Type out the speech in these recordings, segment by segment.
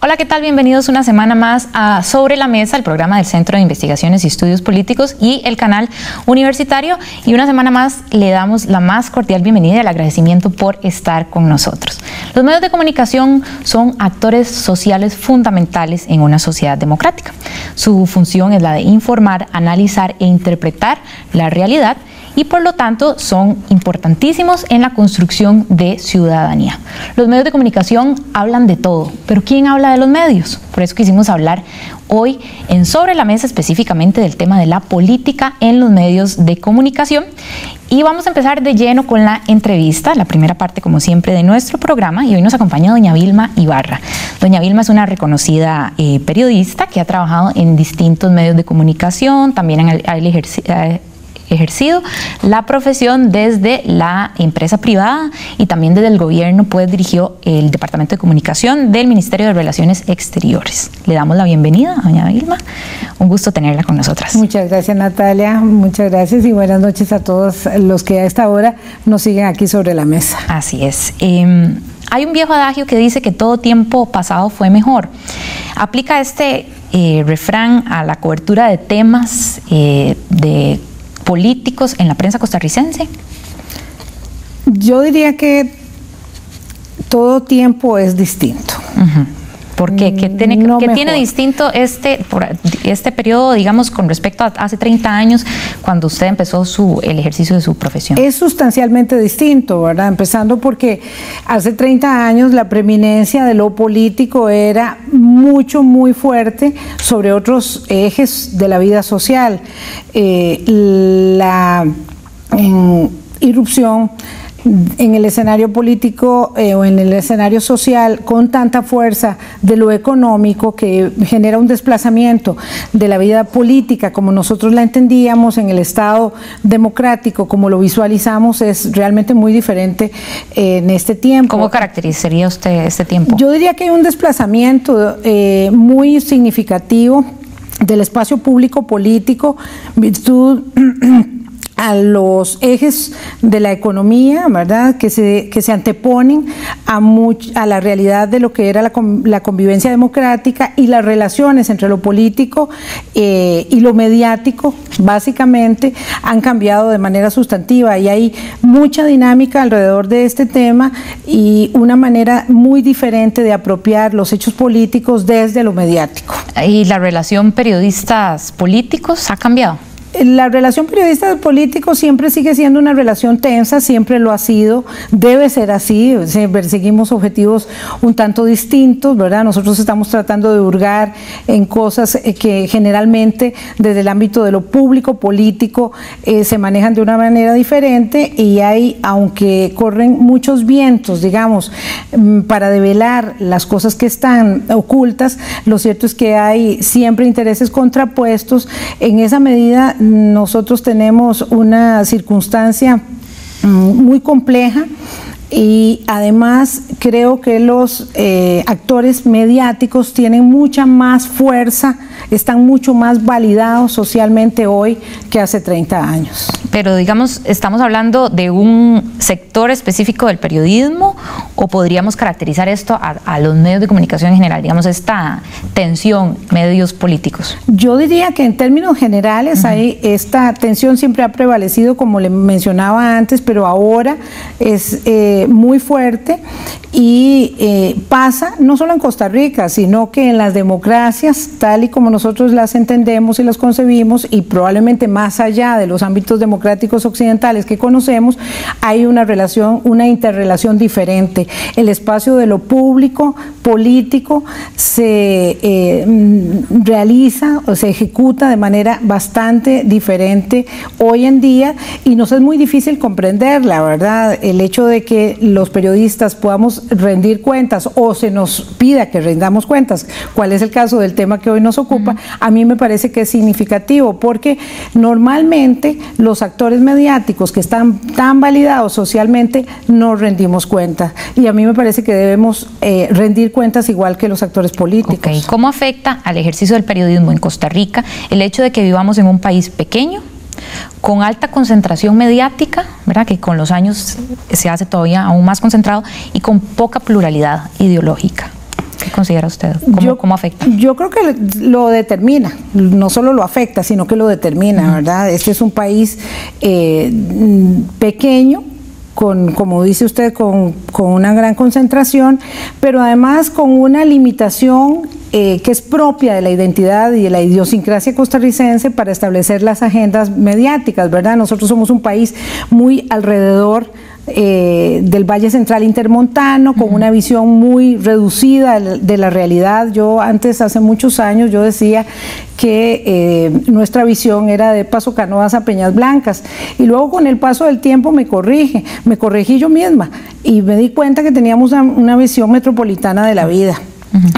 Hola, ¿qué tal? Bienvenidos una semana más a Sobre la Mesa, el programa del Centro de Investigaciones y Estudios Políticos y el canal universitario. Y una semana más le damos la más cordial bienvenida y el agradecimiento por estar con nosotros. Los medios de comunicación son actores sociales fundamentales en una sociedad democrática. Su función es la de informar, analizar e interpretar la realidad, y por lo tanto son importantísimos en la construcción de ciudadanía. Los medios de comunicación hablan de todo, pero ¿quién habla de los medios? Por eso quisimos hablar hoy en Sobre la Mesa específicamente del tema de la política en los medios de comunicación. Y vamos a empezar de lleno con la entrevista, la primera parte como siempre de nuestro programa, y hoy nos acompaña doña Vilma Ibarra. Doña Vilma es una reconocida periodista que ha trabajado en distintos medios de comunicación, también ha ejercido la profesión desde la empresa privada y también desde el gobierno, pues dirigió el Departamento de Comunicación del Ministerio de Relaciones Exteriores. Le damos la bienvenida a doña Vilma, un gusto tenerla con nosotras. Muchas gracias, Natalia, muchas gracias y buenas noches a todos los que a esta hora nos siguen aquí sobre la mesa. Así es. Hay un viejo adagio que dice que todo tiempo pasado fue mejor. ¿Aplica este refrán a la cobertura de temas de políticos en la prensa costarricense? Yo diría que todo tiempo es distinto. ¿Por qué? ¿Qué tiene distinto este periodo, digamos, con respecto a hace 30 años, cuando usted empezó el ejercicio de su profesión? Es sustancialmente distinto, ¿verdad? Empezando porque hace 30 años la preeminencia de lo político era muy fuerte sobre otros ejes de la vida social. La irrupción en el escenario político o en el escenario social con tanta fuerza de lo económico, que genera un desplazamiento de la vida política como nosotros la entendíamos en el Estado democrático, como lo visualizamos, es realmente muy diferente en este tiempo. ¿Cómo caracterizaría usted este tiempo? Yo diría que hay un desplazamiento muy significativo del espacio público político, virtud a los ejes de la economía, ¿verdad?, que se anteponen a la realidad de lo que era la convivencia democrática, y las relaciones entre lo político y lo mediático, básicamente, han cambiado de manera sustantiva, y hay mucha dinámica alrededor de este tema y una manera muy diferente de apropiar los hechos políticos desde lo mediático. ¿Y la relación periodistas-políticos ha cambiado? La relación periodistas-políticos siempre sigue siendo una relación tensa, siempre lo ha sido, debe ser así, perseguimos objetivos un tanto distintos, ¿verdad? Nosotros estamos tratando de hurgar en cosas que generalmente desde el ámbito de lo público político se manejan de una manera diferente, y hay, aunque corren muchos vientos, digamos, para develar las cosas que están ocultas, lo cierto es que hay siempre intereses contrapuestos. En esa medida nosotros tenemos una circunstancia muy compleja, y además creo que los actores mediáticos tienen mucha más fuerza, están mucho más validados socialmente hoy que hace 30 años. Pero digamos, ¿estamos hablando de un sector específico del periodismo o podríamos caracterizar esto a los medios de comunicación en general, digamos, esta tensión medios políticos? Yo diría que en términos generales hay esta tensión, siempre ha prevalecido, como le mencionaba antes, pero ahora es muy fuerte, y pasa no solo en Costa Rica, sino que en las democracias, tal y como nosotros las entendemos y las concebimos, y probablemente más allá de los ámbitos democráticos occidentales que conocemos, hay una relación, una interrelación diferente. El espacio de lo público, político, se realiza o se ejecuta de manera bastante diferente hoy en día, y nos es muy difícil comprenderla, ¿verdad? El hecho de que realmente los periodistas podamos rendir cuentas o se nos pida que rendamos cuentas, cuál es el caso del tema que hoy nos ocupa, a mí me parece que es significativo, porque normalmente los actores mediáticos que están tan validados socialmente no rendimos cuentas, y a mí me parece que debemos rendir cuentas igual que los actores políticos. Okay. ¿Cómo afecta al ejercicio del periodismo en Costa Rica el hecho de que vivamos en un país pequeño, con alta concentración mediática, ¿verdad?, que con los años se hace todavía aún más concentrado, y con poca pluralidad ideológica? ¿Qué considera usted? ¿Cómo afecta? Yo creo que lo determina, no solo lo afecta, sino que lo determina, ¿verdad? Este es un país pequeño, como dice usted, con una gran concentración, pero además con una limitación que es propia de la identidad y de la idiosincrasia costarricense para establecer las agendas mediáticas, ¿verdad? Nosotros somos un país muy alrededor del Valle Central Intermontano, con una visión muy reducida de la realidad. Yo antes, hace muchos años, yo decía que nuestra visión era de Paso Canoas a Peñas Blancas, y luego con el paso del tiempo me corregí yo misma y me di cuenta que teníamos una visión metropolitana de la vida.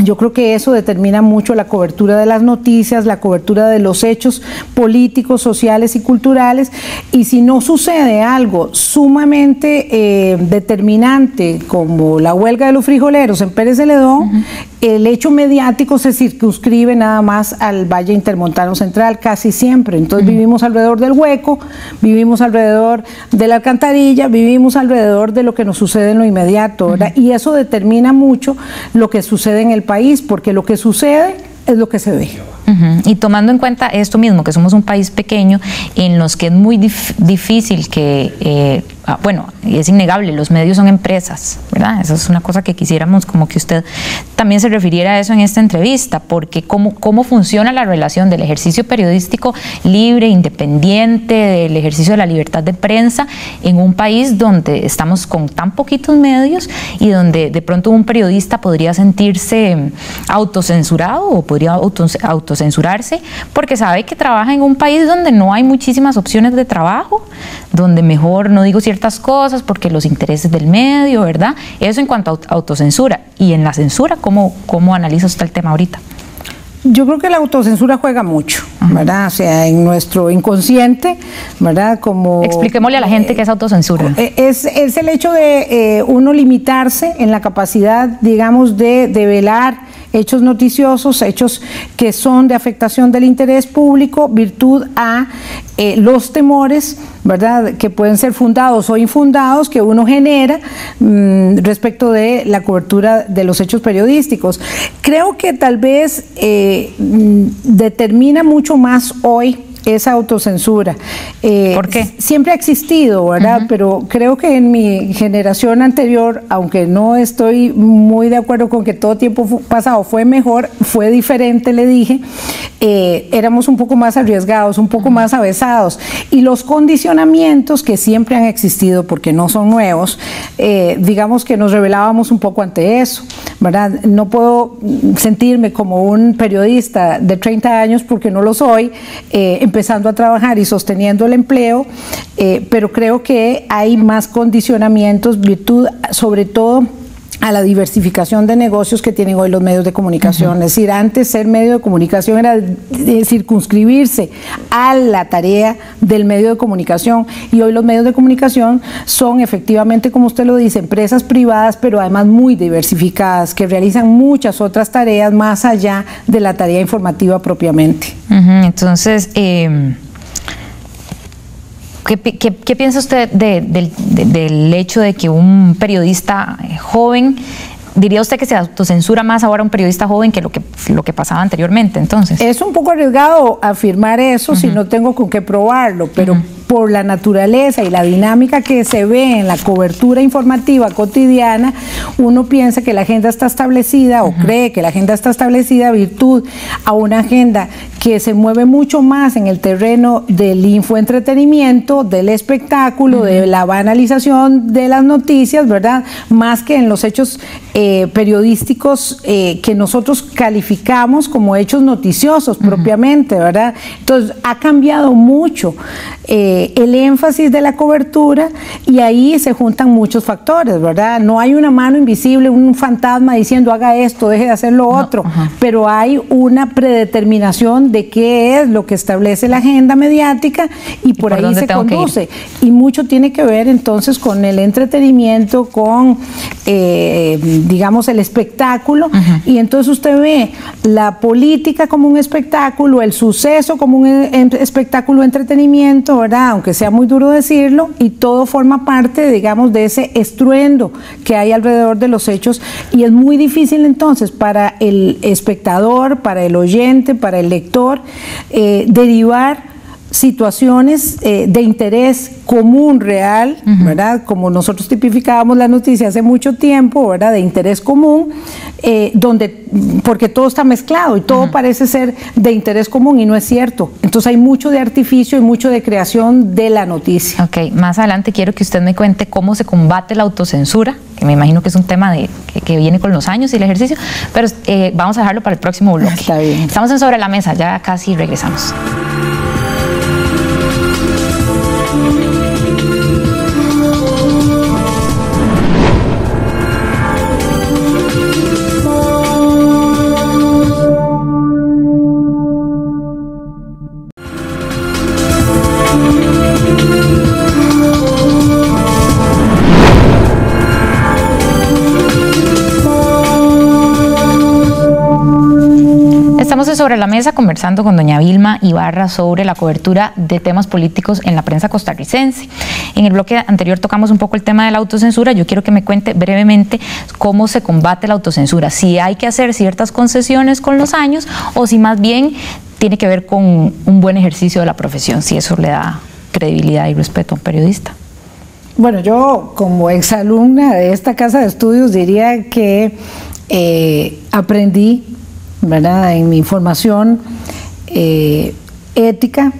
Yo creo que eso determina mucho la cobertura de las noticias, la cobertura de los hechos políticos, sociales y culturales, y si no sucede algo sumamente determinante como la huelga de los frijoleros en Pérez Celedón, el hecho mediático se circunscribe nada más al Valle Intermontano Central casi siempre. Entonces vivimos alrededor del hueco, vivimos alrededor de la alcantarilla, vivimos alrededor de lo que nos sucede en lo inmediato, ¿verdad? Y eso determina mucho lo que sucede en el país, porque lo que sucede es lo que se ve. Y tomando en cuenta esto mismo, que somos un país pequeño en los que es muy difícil que, bueno, es innegable, los medios son empresas, ¿verdad? Esa es una cosa que quisiéramos como que usted también se refiriera a eso en esta entrevista, porque cómo funciona la relación del ejercicio periodístico libre, independiente, del ejercicio de la libertad de prensa en un país donde estamos con tan poquitos medios y donde de pronto un periodista podría sentirse autocensurado o podría autocensurarse porque sabe que trabaja en un país donde no hay muchísimas opciones de trabajo, donde mejor no digo ciertas cosas porque los intereses del medio, ¿verdad? Eso en cuanto a autocensura. Y en la censura, ¿cómo analiza usted el tema ahorita? Yo creo que la autocensura juega mucho, ¿verdad? O sea, en nuestro inconsciente, ¿verdad? Expliquémosle a la gente qué es autocensura. Es el hecho de uno limitarse en la capacidad, digamos, de velar hechos noticiosos, hechos que son de afectación del interés público, virtud a los temores, ¿verdad?, que pueden ser fundados o infundados, que uno genera respecto de la cobertura de los hechos periodísticos. Creo que tal vez determina mucho más hoy esa autocensura. ¿Por qué? Siempre ha existido, ¿verdad? Pero creo que en mi generación anterior, aunque no estoy muy de acuerdo con que todo tiempo pasado fue mejor, fue diferente, le dije, éramos un poco más arriesgados, un poco más avesados, y los condicionamientos que siempre han existido, porque no son nuevos, digamos que nos rebelábamos un poco ante eso, ¿verdad? No puedo sentirme como un periodista de 30 años porque no lo soy, empezando a trabajar y sosteniendo el empleo, pero creo que hay más condicionamientos, virtud sobre todo a la diversificación de negocios que tienen hoy los medios de comunicación. Es decir, antes ser medio de comunicación era circunscribirse a la tarea del medio de comunicación, y hoy los medios de comunicación son efectivamente, como usted lo dice, empresas privadas, pero además muy diversificadas, que realizan muchas otras tareas más allá de la tarea informativa propiamente. Entonces, ¿qué piensa usted del hecho de que un periodista joven, diría usted que se autocensura más ahora un periodista joven que lo que pasaba anteriormente? Entonces, es un poco arriesgado afirmar eso si no tengo con qué probarlo, pero por la naturaleza y la dinámica que se ve en la cobertura informativa cotidiana, uno piensa que la agenda está establecida o cree que la agenda está establecida virtud a una agenda que se mueve mucho más en el terreno del infoentretenimiento, del espectáculo, de la banalización de las noticias, ¿verdad? Más que en los hechos periodísticos que nosotros calificamos como hechos noticiosos propiamente, ¿verdad? Entonces ha cambiado mucho el énfasis de la cobertura y ahí se juntan muchos factores, ¿verdad? No hay una mano invisible, un fantasma diciendo haga esto, deje de hacer lo otro, pero hay una predeterminación de qué es lo que establece la agenda mediática y por ahí se conduce. Y mucho tiene que ver entonces con el entretenimiento, con digamos el espectáculo, y entonces usted ve la política como un espectáculo, el suceso como un espectáculo de entretenimiento, ¿verdad? Aunque sea muy duro decirlo, y todo forma parte, digamos, de ese estruendo que hay alrededor de los hechos, y es muy difícil entonces para el espectador, para el oyente, para el lector, derivar situaciones de interés común real, ¿verdad? Como nosotros tipificábamos la noticia hace mucho tiempo, ¿verdad? De interés común, porque todo está mezclado y todo parece ser de interés común y no es cierto. Entonces hay mucho de artificio y mucho de creación de la noticia. Ok, más adelante quiero que usted me cuente cómo se combate la autocensura, que me imagino que es un tema que viene con los años y el ejercicio, pero vamos a dejarlo para el próximo bloque. Está bien. Estamos en Sobre la Mesa, ya casi regresamos. Estamos Sobre la Mesa conversando con doña Vilma Ibarra sobre la cobertura de temas políticos en la prensa costarricense. En el bloque anterior tocamos un poco el tema de la autocensura. Yo quiero que me cuente brevemente cómo se combate la autocensura, si hay que hacer ciertas concesiones con los años o si más bien tiene que ver con un buen ejercicio de la profesión, si eso le da credibilidad y respeto a un periodista. Bueno, yo como exalumna de esta casa de estudios diría que aprendí, ¿verdad?, en mi formación ética,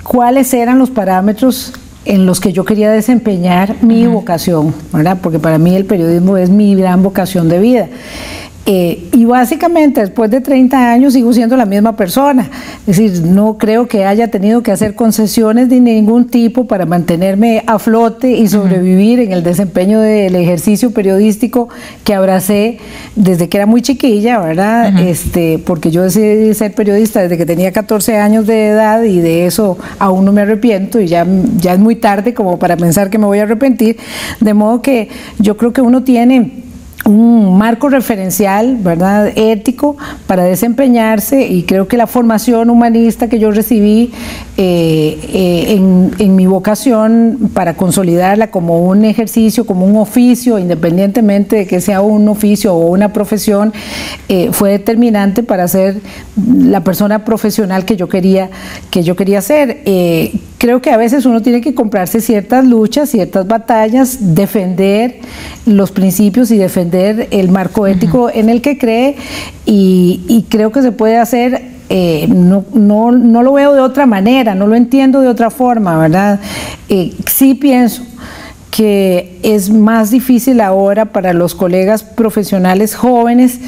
cuáles eran los parámetros en los que yo quería desempeñar mi vocación, ¿verdad?, porque para mí el periodismo es mi gran vocación de vida. Y básicamente después de 30 años sigo siendo la misma persona, es decir, no creo que haya tenido que hacer concesiones de ningún tipo para mantenerme a flote y sobrevivir en el desempeño del ejercicio periodístico que abracé desde que era muy chiquilla, ¿verdad? Porque yo decidí ser periodista desde que tenía 14 años de edad y de eso aún no me arrepiento y ya es muy tarde como para pensar que me voy a arrepentir, de modo que yo creo que uno tiene un marco referencial, ¿verdad?, ético para desempeñarse, y creo que la formación humanista que yo recibí en mi vocación para consolidarla como un ejercicio, como un oficio, independientemente de que sea un oficio o una profesión, fue determinante para ser la persona profesional que yo quería ser. Creo que a veces uno tiene que comprarse ciertas luchas, ciertas batallas, defender los principios y defender el marco ético en el que cree, y creo que se puede hacer. No lo veo de otra manera, no lo entiendo de otra forma, ¿verdad? Sí pienso que es más difícil ahora para los colegas profesionales jóvenes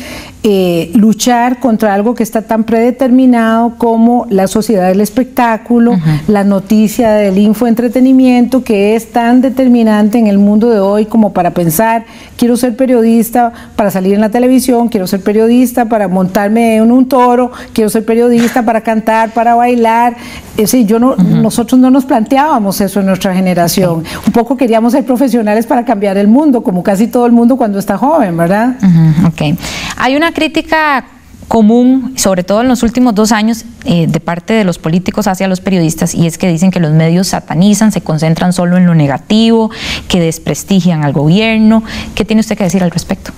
luchar contra algo que está tan predeterminado como la sociedad del espectáculo, la noticia del infoentretenimiento, que es tan determinante en el mundo de hoy como para pensar, quiero ser periodista para salir en la televisión, quiero ser periodista para montarme en un toro, quiero ser periodista para cantar, para bailar. Es decir, nosotros no nos planteábamos eso en nuestra generación. Un poco queríamos ser profesionales para cambiar el mundo, como casi todo el mundo cuando está joven, ¿verdad? Ok. Hay una crítica común, sobre todo en los últimos 2 años, de parte de los políticos hacia los periodistas, y es que dicen que los medios satanizan, se concentran solo en lo negativo, que desprestigian al gobierno. ¿Qué tiene usted que decir al respecto?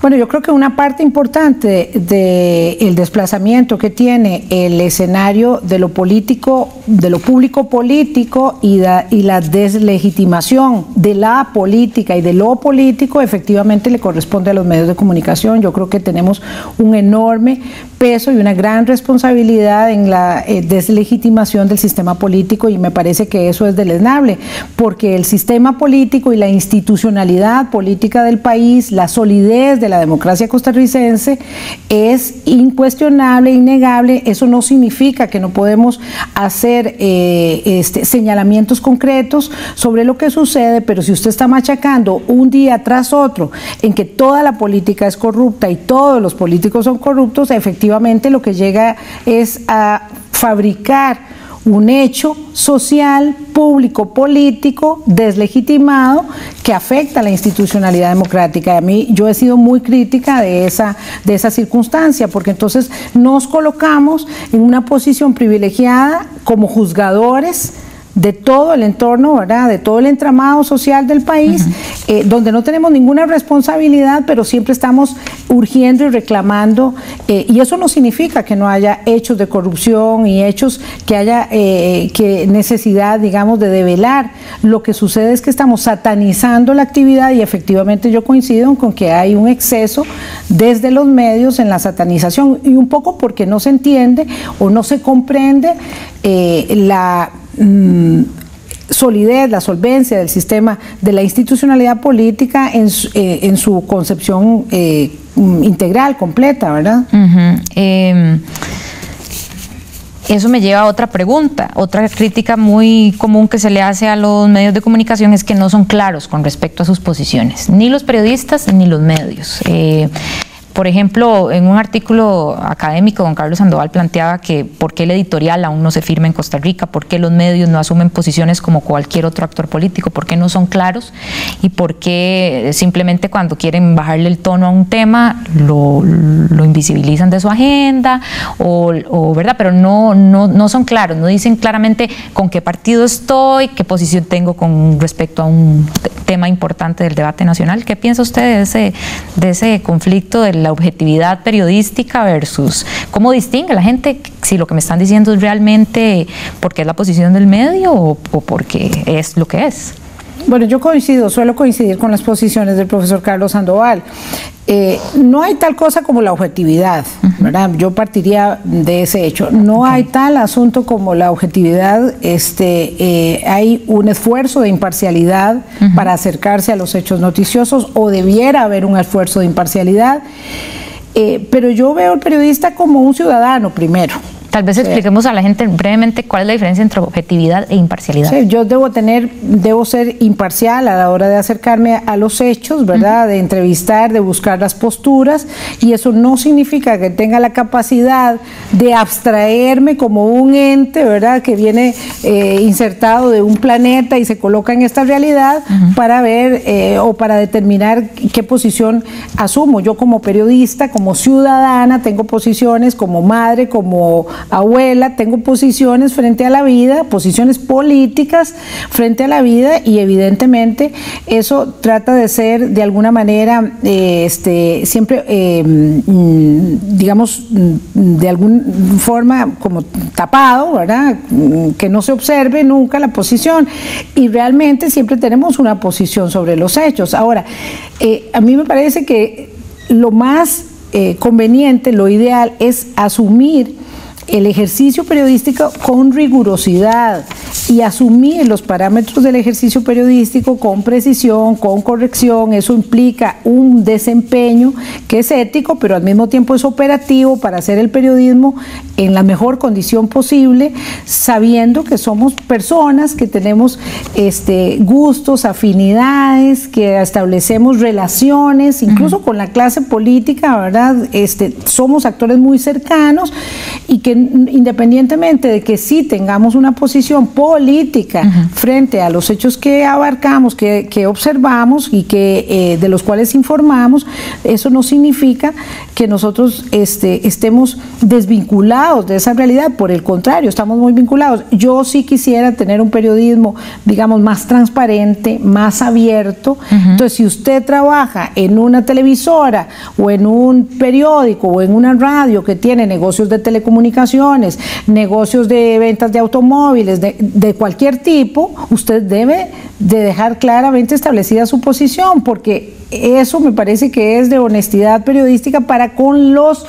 Bueno, yo creo que una parte importante del desplazamiento que tiene el escenario de lo político, de lo público político y la deslegitimación de la política y de lo político, efectivamente le corresponde a los medios de comunicación. Yo creo que tenemos un enorme peso y una gran responsabilidad en la deslegitimación del sistema político, y me parece que eso es deleznable, porque el sistema político y la institucionalidad política del país, la solidez de la democracia costarricense es incuestionable, innegable. Eso no significa que no podemos hacer señalamientos concretos sobre lo que sucede, pero si usted está machacando un día tras otro en que toda la política es corrupta y todos los políticos son corruptos, efectivamente lo que llega es a fabricar un hecho social, público, político, deslegitimado, que afecta a la institucionalidad democrática. Y a mí, yo he sido muy crítica de esa circunstancia, porque entonces nos colocamos en una posición privilegiada como juzgadores de todo el entorno, ¿verdad?, de todo el entramado social del país, donde no tenemos ninguna responsabilidad, pero siempre estamos urgiendo y reclamando, y eso no significa que no haya hechos de corrupción y hechos que haya necesidad, digamos, de develar. Lo que sucede es que estamos satanizando la actividad, y efectivamente yo coincido con que hay un exceso desde los medios en la satanización, y un poco porque no se entiende o no se comprende la solidez, la solvencia del sistema, de la institucionalidad política en su concepción integral, completa, ¿verdad? Eso me lleva a otra pregunta. Otra crítica muy común que se le hace a los medios de comunicación es que no son claros con respecto a sus posiciones, ni los periodistas ni los medios. Por ejemplo, en un artículo académico, don Carlos Sandoval planteaba que por qué el editorial aún no se firma en Costa Rica, por qué los medios no asumen posiciones como cualquier otro actor político, por qué no son claros, y por qué simplemente cuando quieren bajarle el tono a un tema lo invisibilizan de su agenda, ¿verdad? Pero no son claros, no dicen claramente con qué partido estoy, qué posición tengo con respecto a un tema importante del debate nacional. ¿Qué piensa usted de ese conflicto de la objetividad periodística versus cómo distingue la gente si lo que me están diciendo es realmente porque es la posición del medio o porque es lo que es? Bueno, yo suelo coincidir con las posiciones del profesor Carlos Sandoval. No hay tal cosa como la objetividad, ¿verdad? Yo partiría de ese hecho. No hay tal asunto como la objetividad. Hay un esfuerzo de imparcialidad para acercarse a los hechos noticiosos, o debiera haber un esfuerzo de imparcialidad. Pero yo veo al periodista como un ciudadano primero. Tal vez expliquemos a la gente brevemente cuál es la diferencia entre objetividad e imparcialidad. Sí, yo debo ser imparcial a la hora de acercarme a los hechos, ¿verdad? De entrevistar, de buscar las posturas, y eso no significa que tenga la capacidad de abstraerme como un ente, ¿verdad?, que viene insertado de un planeta y se coloca en esta realidad para ver o para determinar qué posición asumo. Yo como periodista, como ciudadana, tengo posiciones como madre, como abuela, tengo posiciones frente a la vida, posiciones políticas frente a la vida, y evidentemente eso trata de ser de alguna manera siempre digamos de alguna forma como tapado, ¿verdad?, que no se observe nunca la posición, y realmente siempre tenemos una posición sobre los hechos. Ahora, a mí me parece que lo más conveniente, lo ideal es asumir el ejercicio periodístico con rigurosidad y asumir los parámetros del ejercicio periodístico con precisión, con corrección. Eso implica un desempeño que es ético, pero al mismo tiempo es operativo para hacer el periodismo en la mejor condición posible, sabiendo que somos personas que tenemos gustos, afinidades, que establecemos relaciones, incluso con la clase política, ¿verdad? Somos actores muy cercanos, y que independientemente de que sí tengamos una posición política frente a los hechos que abarcamos, que observamos y que de los cuales informamos, eso no significa que nosotros estemos desvinculados de esa realidad. Por el contrario, estamos muy vinculados. Yo sí quisiera tener un periodismo, digamos, más transparente, más abierto. Entonces, si usted trabaja en una televisora o en un periódico o en una radio que tiene negocios de telecomunicaciones, negocios de ventas de automóviles, de cualquier tipo, usted debe de dejar claramente establecida su posición, porque eso me parece que es de honestidad periodística para con los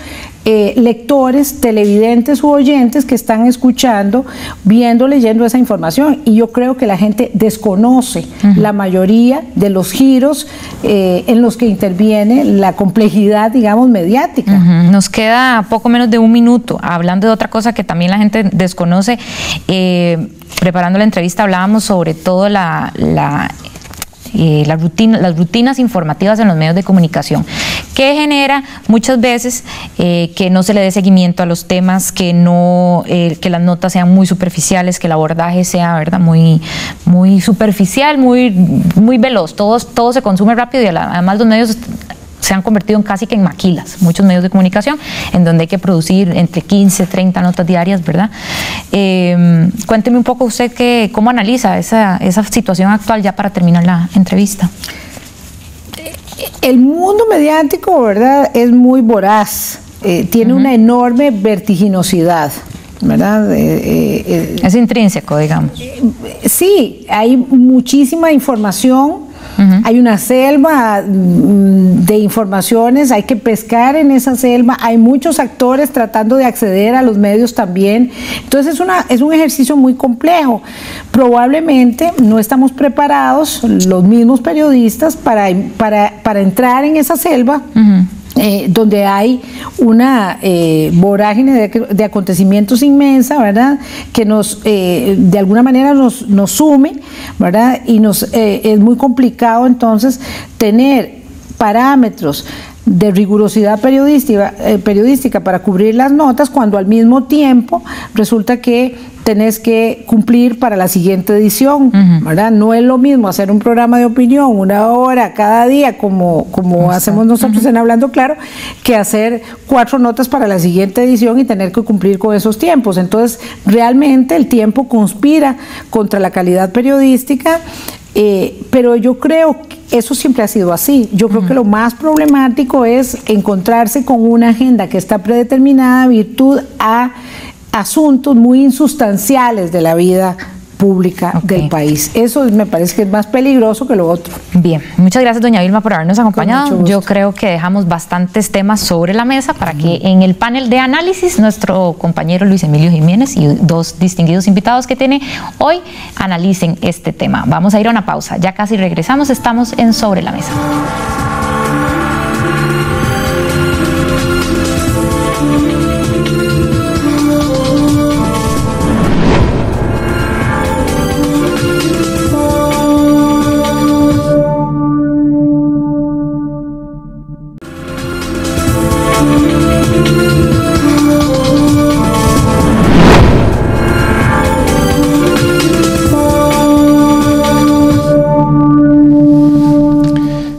lectores, televidentes u oyentes que están escuchando, viendo, leyendo esa información. Y yo creo que la gente desconoce la mayoría de los giros en los que interviene la complejidad, digamos, mediática. Nos queda poco menos de un minuto. Hablando de otra cosa que también la gente desconoce, preparando la entrevista hablábamos sobre todo las rutinas informativas en los medios de comunicación, que genera muchas veces que no se le dé seguimiento a los temas, que las notas sean muy superficiales, que el abordaje sea, ¿verdad?, muy superficial, muy veloz. Todo se consume rápido y además los medios se han convertido en casi que en maquilas, muchos medios de comunicación, en donde hay que producir entre 15, 30 notas diarias, ¿verdad? Cuénteme un poco usted cómo analiza esa situación actual, ya para terminar la entrevista. El mundo mediático, ¿verdad?, es muy voraz, tiene una enorme vertiginosidad, ¿verdad? Es intrínseco, digamos. Sí, hay muchísima información. Hay una selva de informaciones, hay que pescar en esa selva, hay muchos actores tratando de acceder a los medios también. Entonces es un ejercicio muy complejo. Probablemente no estamos preparados, los mismos periodistas, para entrar en esa selva. Donde hay una vorágine de acontecimientos inmensa, ¿verdad?, que de alguna manera nos sume, ¿verdad?, y es muy complicado entonces tener parámetros de rigurosidad periodística para cubrir las notas, cuando al mismo tiempo resulta que tenés que cumplir para la siguiente edición, ¿verdad? No es lo mismo hacer un programa de opinión 1 hora cada día, como hacemos nosotros en Hablando Claro, que hacer 4 notas para la siguiente edición y tener que cumplir con esos tiempos. Entonces, realmente el tiempo conspira contra la calidad periodística, pero yo creo que eso siempre ha sido así. Yo creo que lo más problemático es encontrarse con una agenda que está predeterminada virtud a asuntos muy insustanciales de la vida pública del país. Eso me parece que es más peligroso que lo otro. Bien, muchas gracias, doña Vilma, por habernos acompañado. Yo creo que dejamos bastantes temas sobre la mesa para que en el panel de análisis nuestro compañero Luis Emilio Jiménez y 2 distinguidos invitados que tiene hoy analicen este tema. Vamos a ir a una pausa, ya casi regresamos, estamos en Sobre la Mesa.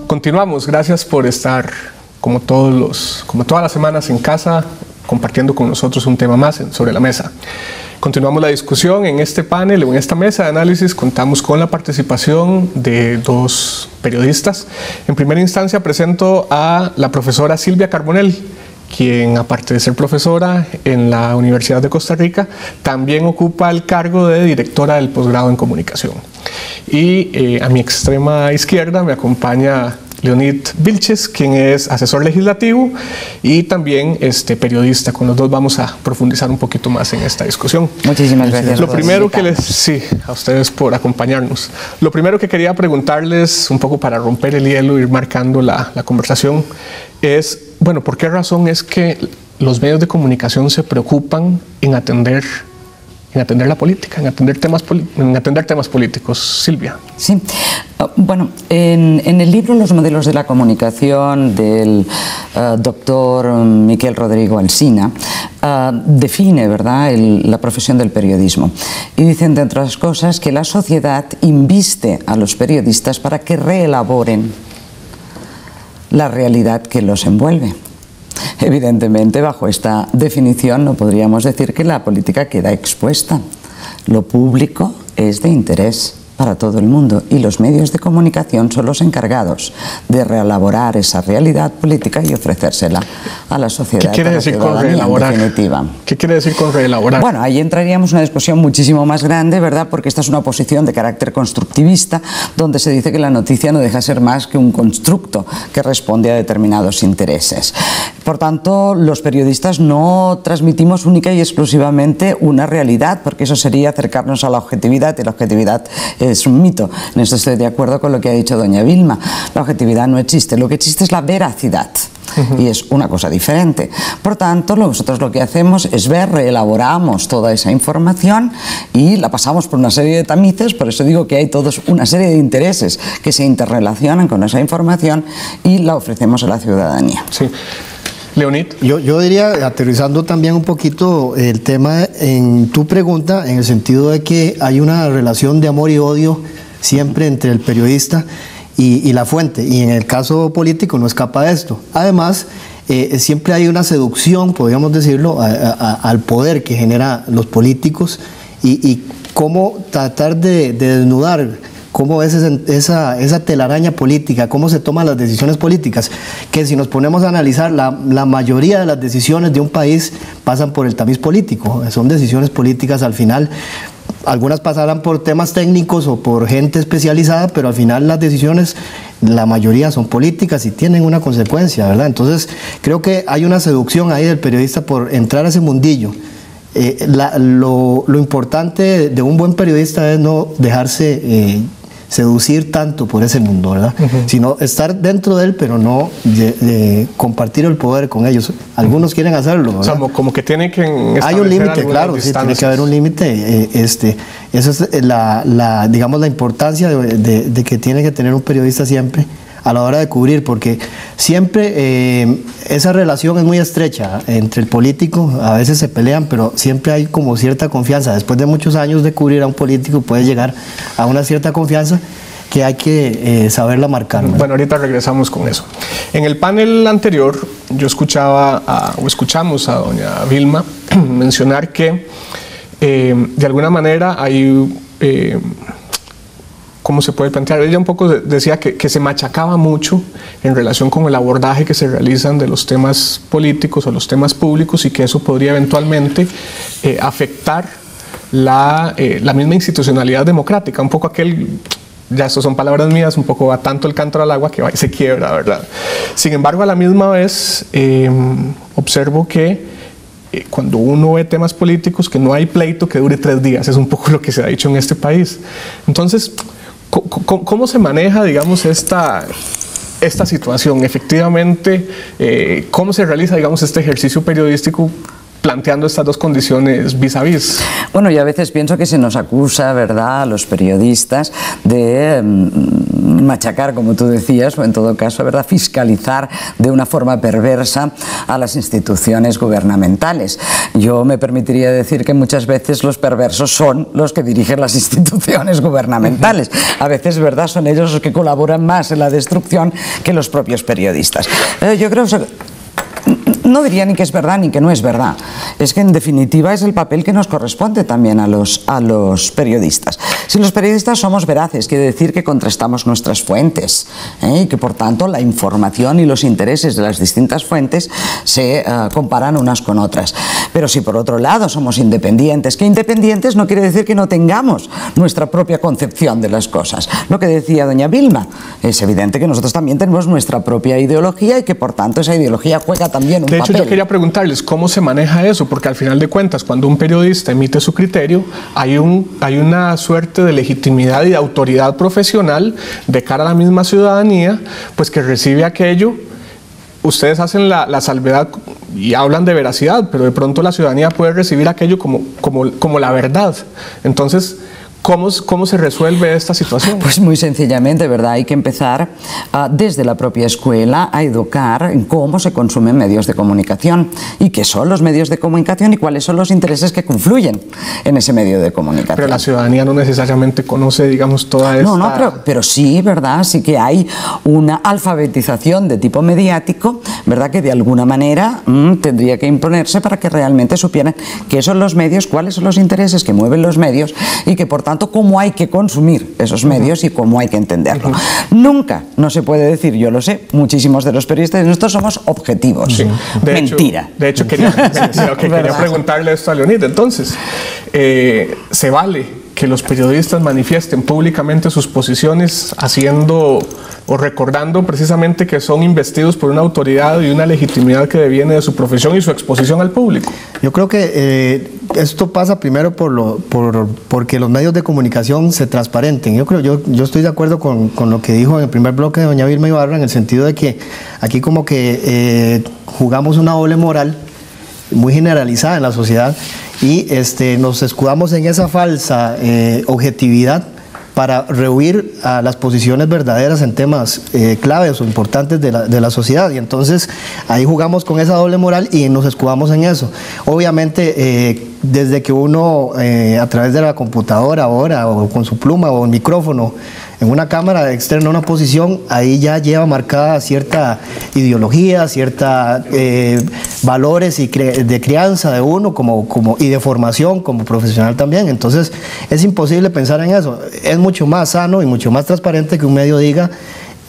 Continuamos, gracias por estar como todas las semanas en casa, compartiendo con nosotros un tema más sobre la mesa. Continuamos la discusión en este panel o en esta mesa de análisis. Contamos con la participación de 2 periodistas. En primera instancia presento a la profesora Silvia Carbonell, quien, aparte de ser profesora en la Universidad de Costa Rica, también ocupa el cargo de directora del posgrado en comunicación. Y a mi extrema izquierda me acompaña Leonid Vilches, quien es asesor legislativo y también periodista. Con los 2 vamos a profundizar un poquito más en esta discusión. Muchísimas gracias. Lo primero a ustedes por acompañarnos. Lo primero que quería preguntarles, un poco para romper el hielo, ir marcando la conversación, es, bueno, ¿por qué razón es que los medios de comunicación se preocupan en atender atender la política, en atender temas políticos. Silvia. Sí, bueno, en el libro Los modelos de la comunicación del doctor Miquel Rodrigo Alsina define, ¿verdad?, la profesión del periodismo, y dice, entre otras cosas, que la sociedad inviste a los periodistas para que reelaboren la realidad que los envuelve. Evidentemente, bajo esta definición no podríamos decir que la política queda expuesta. Lo público es de interés para todo el mundo y los medios de comunicación son los encargados de reelaborar esa realidad política y ofrecérsela a la sociedad. ¿Qué quiere decir con reelaborar? ¿Qué quiere decir con reelaborar? Bueno, ahí entraríamos en una discusión muchísimo más grande, ¿verdad? Porque esta es una posición de carácter constructivista, donde se dice que la noticia no deja de ser más que un constructo que responde a determinados intereses. Por tanto, los periodistas no transmitimos única y exclusivamente una realidad, porque eso sería acercarnos a la objetividad, y la objetividad es un mito. En esto estoy de acuerdo con lo que ha dicho doña Vilma. La objetividad no existe, lo que existe es la veracidad. Y es una cosa diferente. Por tanto, nosotros lo que hacemos es reelaboramos toda esa información y la pasamos por una serie de tamices. Por eso digo que hay todos una serie de intereses que se interrelacionan con esa información y la ofrecemos a la ciudadanía. Sí. Leonid. Yo diría, aterrizando también un poquito el tema en tu pregunta, en el sentido de que hay una relación de amor y odio siempre entre el periodista y la fuente, y en el caso político no escapa de esto. Además, siempre hay una seducción, podríamos decirlo, al poder que genera los políticos y cómo tratar de desnudar cómo es esa telaraña política, cómo se toman las decisiones políticas, que si nos ponemos a analizar, la mayoría de las decisiones de un país pasan por el tamiz político, son decisiones políticas al final. Algunas pasarán por temas técnicos o por gente especializada, pero al final las decisiones, la mayoría son políticas y tienen una consecuencia, ¿verdad? Entonces, creo que hay una seducción ahí del periodista por entrar a ese mundillo. Lo importante de un buen periodista es no dejarse seducir tanto por ese mundo, ¿verdad? Sino estar dentro de él, pero no de compartir el poder con ellos. Algunos quieren hacerlo, ¿verdad? O sea, como que tiene que hay un límite, claro, sí, tiene que haber un límite. Esa es digamos, la importancia de que tiene que tener un periodista siempre a la hora de cubrir, porque siempre esa relación es muy estrecha entre el político, a veces se pelean, pero siempre hay como cierta confianza. Después de muchos años de cubrir a un político puede llegar a una cierta confianza que hay que saberla marcar, ¿verdad? Bueno, ahorita regresamos con eso. En el panel anterior yo escuchamos a doña Vilma mencionar que de alguna manera hay... ¿cómo se puede plantear? Ella un poco decía que se machacaba mucho en relación con el abordaje que se realizan de los temas políticos o los temas públicos y que eso podría eventualmente afectar la misma institucionalidad democrática, un poco ya estas son palabras mías, un poco va tanto el cántaro al agua que va y se quiebra, ¿verdad? Sin embargo, a la misma vez observo que cuando uno ve temas políticos, que no hay pleito que dure 3 días, es un poco lo que se ha dicho en este país. Entonces, ¿cómo se maneja, digamos, esta situación? Efectivamente, ¿cómo se realiza, digamos, este ejercicio periodístico planteando estas dos condiciones vis a vis? Bueno, yo a veces pienso que se nos acusa, ¿verdad?, a los periodistas de machacar, como tú decías, o en todo caso, ¿verdad?, fiscalizar de una forma perversa a las instituciones gubernamentales. Yo me permitiría decir que muchas veces los perversos son los que dirigen las instituciones gubernamentales. A veces, ¿verdad?, son ellos los que colaboran más en la destrucción que los propios periodistas. Yo creo que no diría ni que es verdad ni que no es verdad. Es que en definitiva es el papel que nos corresponde también a los periodistas. Si los periodistas somos veraces, quiere decir que contrastamos nuestras fuentes y que por tanto la información y los intereses de las distintas fuentes se comparan unas con otras. Pero si por otro lado somos independientes, que independientes no quiere decir que no tengamos nuestra propia concepción de las cosas. Lo que decía doña Vilma, es evidente que nosotros también tenemos nuestra propia ideología y que por tanto esa ideología juega también un papel. De hecho, yo quería preguntarles cómo se maneja eso, porque al final de cuentas, cuando un periodista emite su criterio, hay una suerte de legitimidad y de autoridad profesional de cara a la misma ciudadanía, pues que recibe aquello. Ustedes hacen la salvedad y hablan de veracidad, pero de pronto la ciudadanía puede recibir aquello como la verdad. Entonces, ¿cómo se resuelve esta situación? Pues muy sencillamente, ¿verdad? Hay que empezar desde la propia escuela a educar en cómo se consumen medios de comunicación y qué son los medios de comunicación y cuáles son los intereses que confluyen en ese medio de comunicación. Pero la ciudadanía no necesariamente conoce, digamos, toda esta... No, pero sí, ¿verdad? Sí que hay una alfabetización de tipo mediático, ¿verdad? Que de alguna manera tendría que imponerse para que realmente supieran qué son los medios, cuáles son los intereses que mueven los medios y que, por tanto, cómo hay que consumir esos medios y cómo hay que entenderlo. Nunca no se puede decir, yo lo sé, muchísimos de los periodistas nosotros somos objetivos. Sí. Mentira. De hecho, quería preguntarle esto a Leonid. Entonces, ¿se vale que los periodistas manifiesten públicamente sus posiciones haciendo o recordando precisamente que son investidos por una autoridad y una legitimidad que deviene de su profesión y su exposición al público? Yo creo que esto pasa primero porque los medios de comunicación se transparenten. Yo estoy de acuerdo con lo que dijo en el primer bloque de doña Vilma Ibarra, en el sentido de que aquí como que jugamos una doble moral muy generalizada en la sociedad y nos escudamos en esa falsa objetividad para rehuir a las posiciones verdaderas en temas claves o importantes de la sociedad. Y entonces ahí jugamos con esa doble moral y nos escudamos en eso. Obviamente, desde que uno a través de la computadora ahora o con su pluma o el micrófono en una cámara externa una posición, ahí ya lleva marcada cierta ideología, cierta valores de crianza de uno y de formación como profesional también. Entonces es imposible pensar en eso. Es mucho más sano y mucho más transparente que un medio diga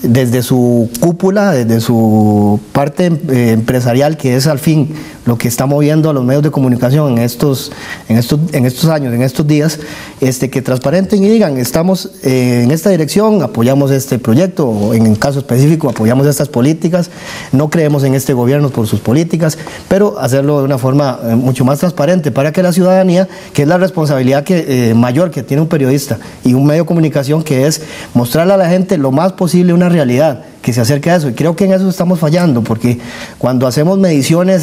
desde su cúpula, desde su parte empresarial, que es al fin lo que está moviendo a los medios de comunicación en estos años, en estos días, que transparenten y digan, estamos en esta dirección, apoyamos este proyecto, o en el caso específico apoyamos estas políticas, no creemos en este gobierno por sus políticas, pero hacerlo de una forma mucho más transparente para que la ciudadanía, que es la responsabilidad mayor que tiene un periodista y un medio de comunicación, que es mostrarle a la gente lo más posible una realidad que se acerque a eso, y creo que en eso estamos fallando, porque cuando hacemos mediciones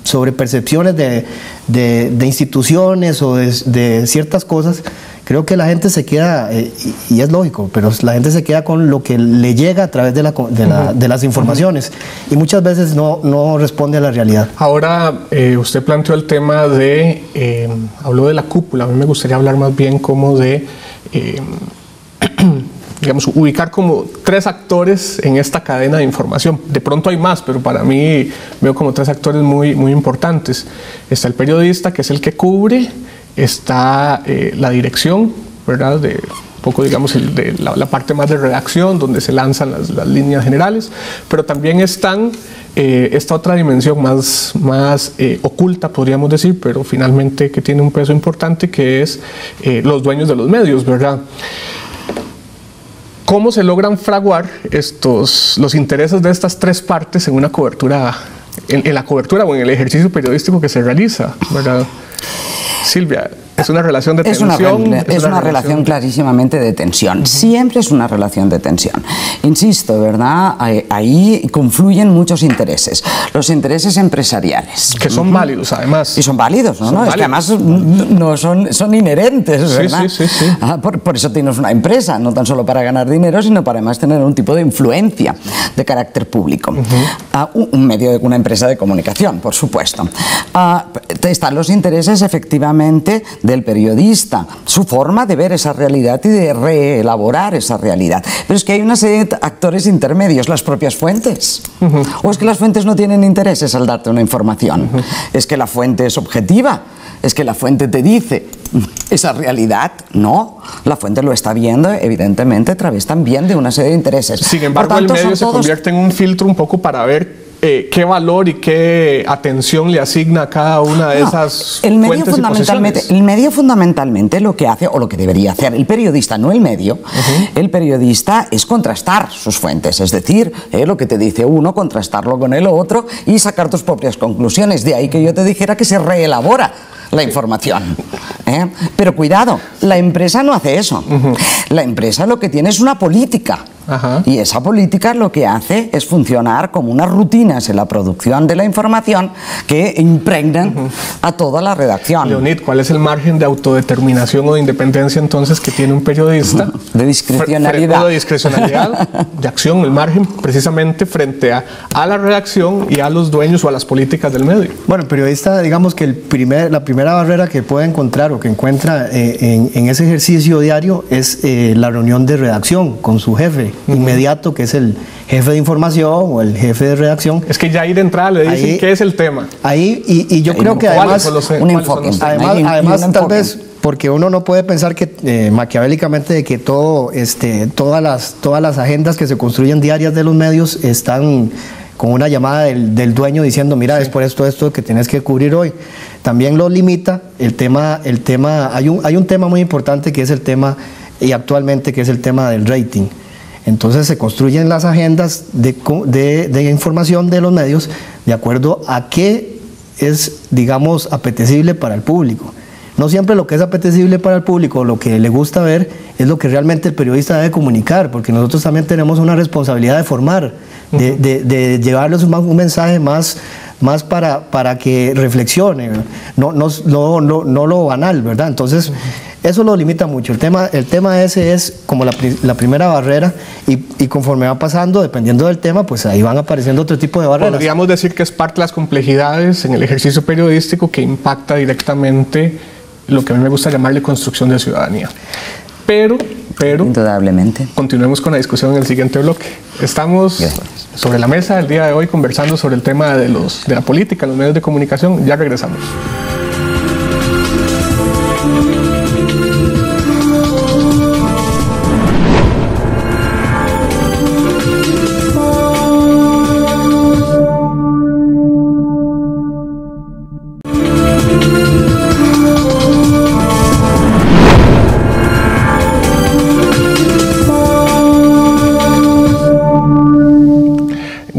sobre percepciones de instituciones o de ciertas cosas, creo que la gente se queda, y es lógico, pero la gente se queda con lo que le llega a través de las informaciones, y muchas veces no responde a la realidad. Ahora, usted planteó el tema habló de la cúpula. A mí me gustaría hablar más bien como de digamos, ubicar como 3 actores en esta cadena de información. De pronto hay más, pero para mí veo como 3 actores muy, muy importantes. Está el periodista, que es el que cubre, está la dirección, ¿verdad?, de un poco, digamos, la parte más de redacción, donde se lanzan las líneas generales, pero también están esta otra dimensión más oculta, podríamos decir, pero finalmente que tiene un peso importante, que es los dueños de los medios, ¿verdad? ¿Cómo se logran fraguar los intereses de estas 3 partes en una cobertura, en la cobertura o en el ejercicio periodístico que se realiza, ¿verdad? Silvia, ¿es una relación de tensión? Es una relación clarísimamente de tensión. Siempre es una relación de tensión. Insisto, ¿verdad? Ahí confluyen muchos intereses. Los intereses empresariales. Que son válidos, además. Y son válidos, ¿no? Es que además no son inherentes, ¿verdad? Sí. Por eso tienes una empresa, no tan solo para ganar dinero, sino para además tener un tipo de influencia de carácter público. Una empresa de comunicación, por supuesto. Están los intereses, efectivamente, del periodista, su forma de ver esa realidad y de reelaborar esa realidad. Pero es que hay una serie de actores intermedios, las propias fuentes. O es que las fuentes no tienen intereses al darte una información. Es que la fuente es objetiva. Es que la fuente te dice esa realidad. No, la fuente lo está viendo, evidentemente, a través también de una serie de intereses. Sin embargo, el medio se convierte en un filtro un poco para ver qué valor y qué atención le asigna a cada una de esas fuentes y posiciones. El medio fundamentalmente lo que hace, o lo que debería hacer el periodista, no el medio, el periodista es contrastar sus fuentes, es decir, lo que te dice uno, contrastarlo con el otro y sacar tus propias conclusiones. De ahí que yo te dijera que se reelabora la información. Pero cuidado, la empresa no hace eso. La empresa lo que tiene es una política Ajá. Y esa política lo que hace es funcionar como unas rutinas en la producción de la información que impregnan a toda la redacción. Leonid, ¿cuál es el margen de autodeterminación o de independencia entonces que tiene un periodista? De discrecionalidad. De discrecionalidad, de acción, el margen precisamente frente a la redacción y a los dueños o a las políticas del medio. Bueno, el periodista, digamos que la primera barrera que puede encontrar o que encuentra en ese ejercicio diario es la reunión de redacción con su jefe inmediato, que es el jefe de información o el jefe de redacción. Es que ya ahí de entrada le dicen ahí, qué es el tema. Ahí, y yo creo que además, un enfoque. Además tal vez, porque uno no puede pensar que maquiavélicamente de que todas las agendas que se construyen diarias de los medios están con una llamada del dueño diciendo, mira, es por esto que tienes que cubrir hoy. También lo limita el tema, hay un tema muy importante que es el tema, y actualmente, que es el tema del rating. Entonces se construyen las agendas de información de los medios de acuerdo a qué es, digamos, apetecible para el público. No siempre lo que es apetecible para el público, lo que le gusta ver, es lo que realmente el periodista debe comunicar, porque nosotros también tenemos una responsabilidad de formar, de llevarles un mensaje más para que reflexione, no lo banal, ¿verdad? Entonces, eso lo limita mucho. El tema ese es como la primera barrera, y conforme va pasando, dependiendo del tema, pues ahí van apareciendo otro tipo de barreras. Podríamos decir que es parte de las complejidades en el ejercicio periodístico que impacta directamente lo que a mí me gusta llamarle construcción de ciudadanía. Pero indudablemente, continuemos con la discusión en el siguiente bloque. Estamos sobre la mesa el día de hoy conversando sobre el tema de la política, los medios de comunicación. Ya regresamos.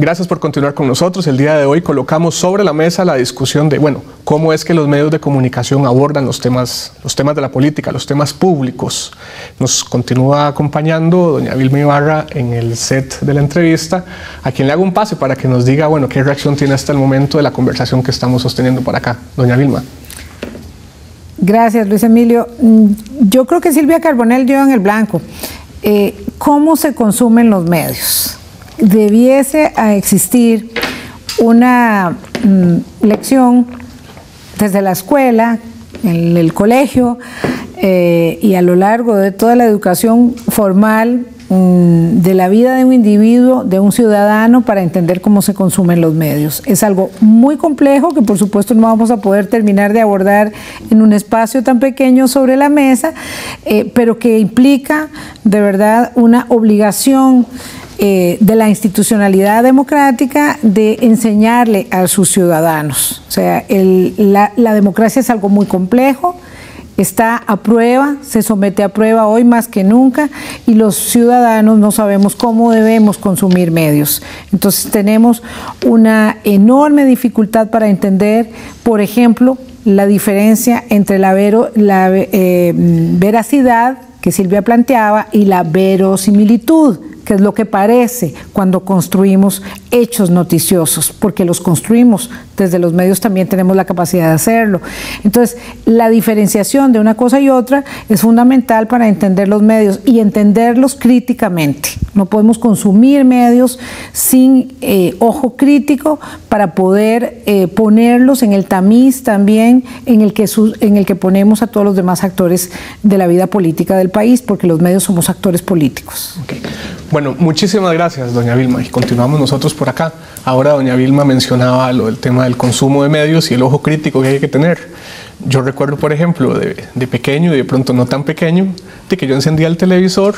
Gracias por continuar con nosotros. El día de hoy colocamos sobre la mesa la discusión de, cómo es que los medios de comunicación abordan los temas de la política, los temas públicos. Nos continúa acompañando doña Vilma Ibarra en el set de la entrevista, a quien le hago un pase para que nos diga, qué reacción tiene hasta el momento de la conversación que estamos sosteniendo por acá. Doña Vilma. Gracias, Luis Emilio. Yo creo que Silvia Carbonell dio en el blanco. ¿Cómo se consumen los medios? Debiese existir una lección desde la escuela, en el colegio y a lo largo de toda la educación formal de la vida de un individuo, de un ciudadano, para entender cómo se consumen los medios. Es algo muy complejo que por supuesto no vamos a poder terminar de abordar en un espacio tan pequeño sobre la mesa, pero que implica de verdad una obligación de la institucionalidad democrática de enseñarle a sus ciudadanos. O sea, la democracia es algo muy complejo, está a prueba, se somete a prueba hoy más que nunca, y los ciudadanos no sabemos cómo debemos consumir medios. Entonces tenemos una enorme dificultad para entender, por ejemplo, la diferencia entre la veracidad que Silvia planteaba y la verosimilitud, que es lo que parece cuando construimos hechos noticiosos, porque los construimos desde los medios, también tenemos la capacidad de hacerlo. Entonces, la diferenciación de una cosa y otra es fundamental para entender los medios y entenderlos críticamente. No podemos consumir medios sin ojo crítico para poder ponerlos en el tamiz también en el que ponemos a todos los demás actores de la vida política del país, porque los medios somos actores políticos. Okay. Bueno, muchísimas gracias, doña Vilma, y continuamos nosotros por acá. Ahora doña Vilma mencionaba el tema del consumo de medios y el ojo crítico que hay que tener. Yo recuerdo, por ejemplo, de pequeño y de pronto no tan pequeño, de que yo encendía el televisor,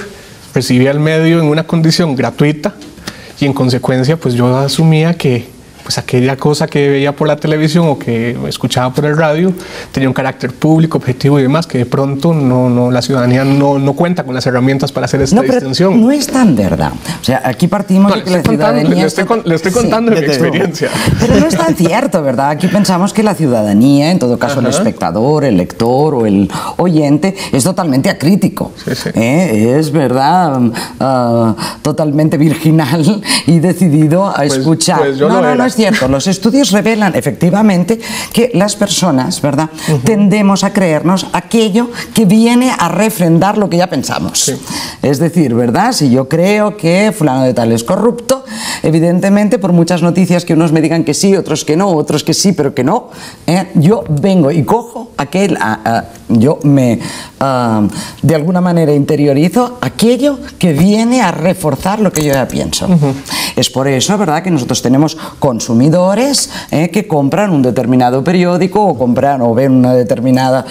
recibía el medio en una condición gratuita y en consecuencia pues yo asumía que pues aquella cosa que veía por la televisión o que escuchaba por el radio tenía un carácter público, objetivo y demás, que de pronto la ciudadanía no cuenta con las herramientas para hacer esta distinción. No es tan verdad. O sea, aquí partimos de que la ciudadanía... Le estoy contando de mi experiencia. Pero no es tan cierto, ¿verdad? Aquí pensamos que la ciudadanía, en todo caso el espectador, el lector o el oyente, es totalmente acrítico. Sí, sí. Es, ¿verdad? Totalmente virginal y decidido a escuchar. Pues no es cierto. Los estudios revelan efectivamente que las personas, ¿verdad? Tendemos a creernos aquello que viene a refrendar lo que ya pensamos. Sí. Es decir, ¿verdad? Si yo creo que fulano de tal es corrupto, evidentemente por muchas noticias que unos me digan que sí, otros que no, otros que sí, pero que no, yo vengo y cojo aquel, yo me de alguna manera interiorizo aquello que viene a reforzar lo que yo ya pienso. Es por eso, ¿verdad?, que nosotros tenemos consumidores que compran un determinado periódico o compran o ven una determinada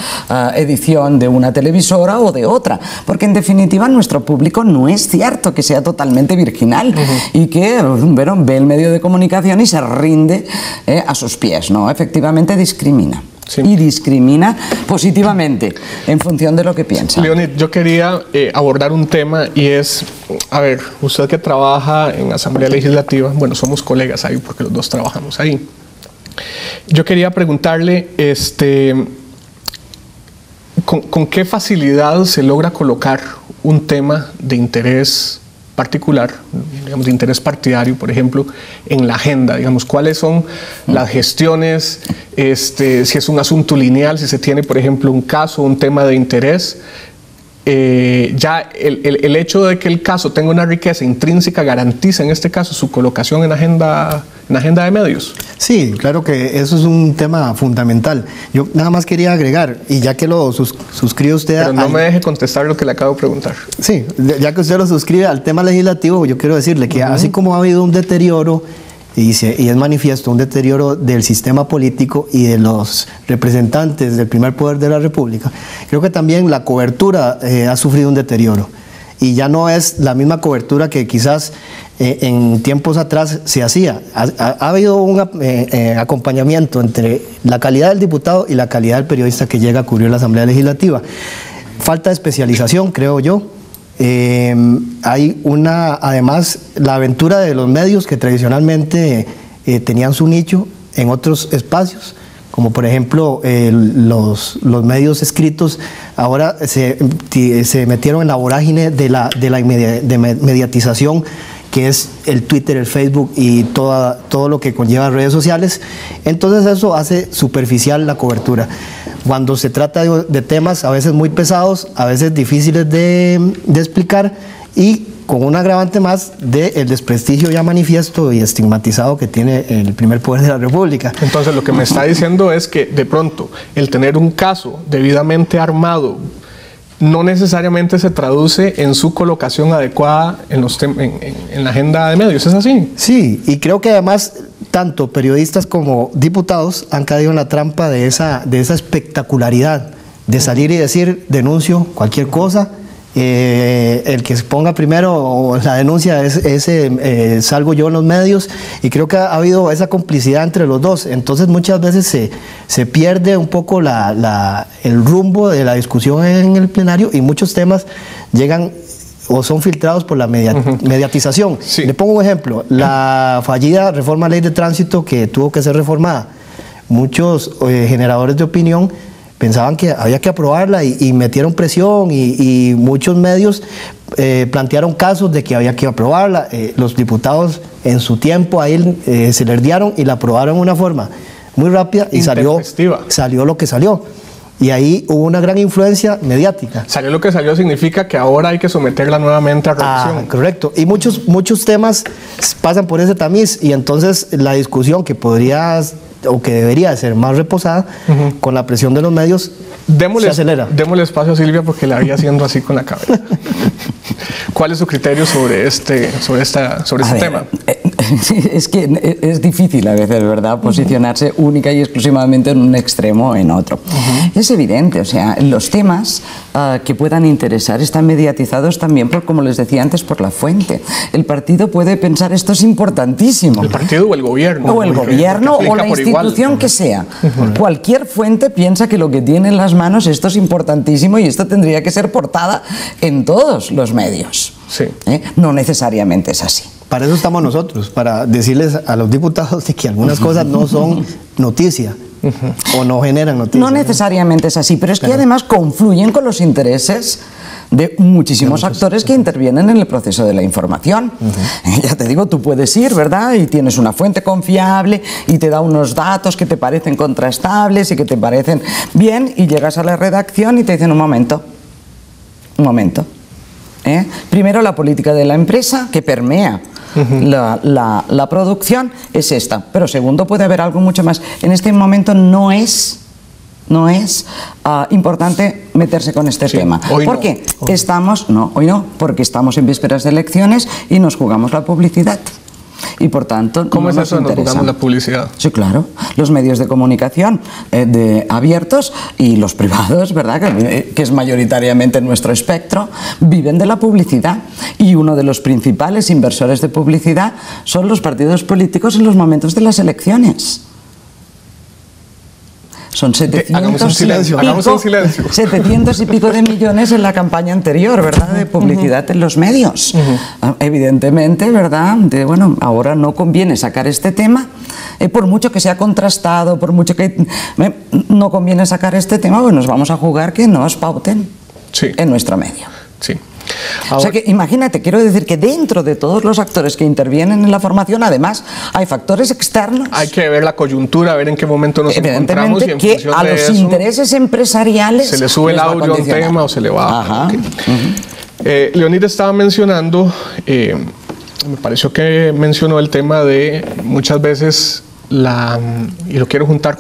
edición de una televisora o de otra, porque en definitiva nuestro público no es cierto que sea totalmente virginal y que ve el medio de comunicación y se rinde a sus pies, ¿no? Efectivamente discrimina. Sí. Y discrimina positivamente en función de lo que piensa. Leonid, yo quería abordar un tema y es, a ver, usted que trabaja en Asamblea Legislativa, bueno, somos colegas ahí porque los dos trabajamos ahí. Yo quería preguntarle, ¿con qué facilidad se logra colocar un tema de interés particular, digamos, de interés partidario, por ejemplo, en la agenda? Digamos, ¿cuáles son las gestiones? Si es un asunto lineal, si se tiene, por ejemplo, un caso, un tema de interés, ya el hecho de que el caso tenga una riqueza intrínseca garantiza, en este caso, su colocación en agenda de medios. Sí, claro que eso es un tema fundamental. Yo nada más quería agregar, y ya que lo suscribe usted... Pero no me deje contestar lo que le acabo de preguntar. Sí, ya que usted lo suscribe al tema legislativo, yo quiero decirle que así como ha habido un deterioro, y es manifiesto un deterioro del sistema político y de los representantes del primer poder de la República, creo que también la cobertura ha sufrido un deterioro. Y ya no es la misma cobertura que quizás en tiempos atrás se hacía. Ha habido un acompañamiento entre la calidad del diputado y la calidad del periodista que llega a cubrir la Asamblea Legislativa. Falta de especialización, creo yo. Hay además, la aventura de los medios que tradicionalmente tenían su nicho en otros espacios, como por ejemplo los medios escritos, ahora se metieron en la vorágine de la mediatización, que es el Twitter, el Facebook y todo lo que conlleva redes sociales. Entonces eso hace superficial la cobertura. Cuando se trata de temas a veces muy pesados, a veces difíciles de explicar, y con un agravante más del desprestigio ya manifiesto y estigmatizado que tiene el primer poder de la República. Entonces lo que me está diciendo es que de pronto el tener un caso debidamente armado no necesariamente se traduce en su colocación adecuada en la agenda de medios. ¿Es así? Sí, y creo que además tanto periodistas como diputados han caído en la trampa de esa espectacularidad, de salir y decir, denuncio cualquier cosa, el que se ponga primero la denuncia salgo yo en los medios, y creo que ha habido esa complicidad entre los dos. Entonces muchas veces se pierde un poco el rumbo de la discusión en el plenario, y muchos temas llegan o son filtrados por la mediatización. Sí. Le pongo un ejemplo: la fallida reforma a ley de tránsito que tuvo que ser reformada. Muchos generadores de opinión pensaban que había que aprobarla y metieron presión, y muchos medios plantearon casos de que había que aprobarla. Los diputados en su tiempo ahí se lerdearon y la aprobaron de una forma muy rápida, y salió lo que salió. Y ahí hubo una gran influencia mediática. Salió lo que salió significa que ahora hay que someterla nuevamente a revisión. Correcto. Y muchos temas pasan por ese tamiz, y entonces la discusión que podría o que debería ser más reposada, con la presión de los medios, se acelera. Démosle espacio a Silvia porque la había haciendo así con la cabeza. ¿Cuál es su criterio sobre este tema? Es que es difícil a veces, ¿verdad?, posicionarse única y exclusivamente en un extremo o en otro. Es evidente, o sea, los temas que puedan interesar están mediatizados también por, como les decía antes, por la fuente. El partido puede pensar esto es importantísimo. El partido o el gobierno. O el gobierno o la institución que sea. Cualquier fuente piensa que lo que tiene en las manos esto es importantísimo y esto tendría que ser portada en todos los medios. Sí. No necesariamente es así. Para eso estamos nosotros, para decirles a los diputados de que algunas cosas no son noticia o no generan noticia. No necesariamente es así, pero es que además confluyen con los intereses de muchísimos actores que intervienen en el proceso de la información. Ya te digo, tú puedes ir, ¿verdad?, y tienes una fuente confiable y te da unos datos que te parecen contrastables y que te parecen bien, y llegas a la redacción y te dicen un momento. Primero, la política de la empresa que permea la producción es esta, pero segundo, puede haber algo mucho más. En este momento no es importante meterse con este tema. ¿Por qué? Hoy no, porque estamos en vísperas de elecciones y nos jugamos la publicidad. Y por tanto, ¿cómo es eso? Nos jugamos la publicidad. Sí, claro. Los medios de comunicación abiertos y los privados, ¿verdad?, que es mayoritariamente nuestro espectro, viven de la publicidad. Y uno de los principales inversores de publicidad son los partidos políticos en los momentos de las elecciones. Son 700 y pico de millones en la campaña anterior, ¿verdad?, de publicidad en los medios. Evidentemente, ¿verdad?, bueno, ahora no conviene sacar este tema, por mucho que sea contrastado, por mucho que no conviene sacar este tema, pues nos vamos a jugar que nos pauten en nuestro medio. Sí. Ahora, o sea que imagínate, quiero decir que dentro de todos los actores que intervienen en la formación, además hay factores externos. Hay que ver la coyuntura, ver en qué momento nos encontramos y en que a los intereses empresariales se le sube el audio a un tema o se le baja. Leonidas estaba mencionando, me pareció que mencionó el tema de muchas veces y lo quiero juntar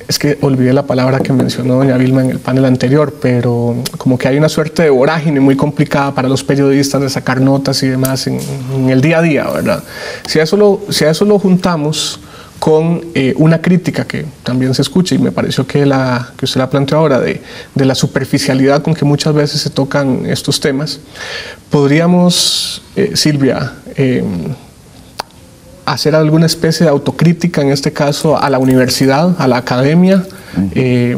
es que olvidé la palabra que mencionó doña Vilma en el panel anterior, pero como que hay una suerte de vorágine muy complicada para los periodistas de sacar notas y demás en el día a día, ¿verdad? Si a eso lo juntamos con una crítica que también se escucha, y me pareció que usted la planteó ahora, de la superficialidad con que muchas veces se tocan estos temas, podríamos, Silvia, hacer alguna especie de autocrítica, en este caso a la universidad, a la academia,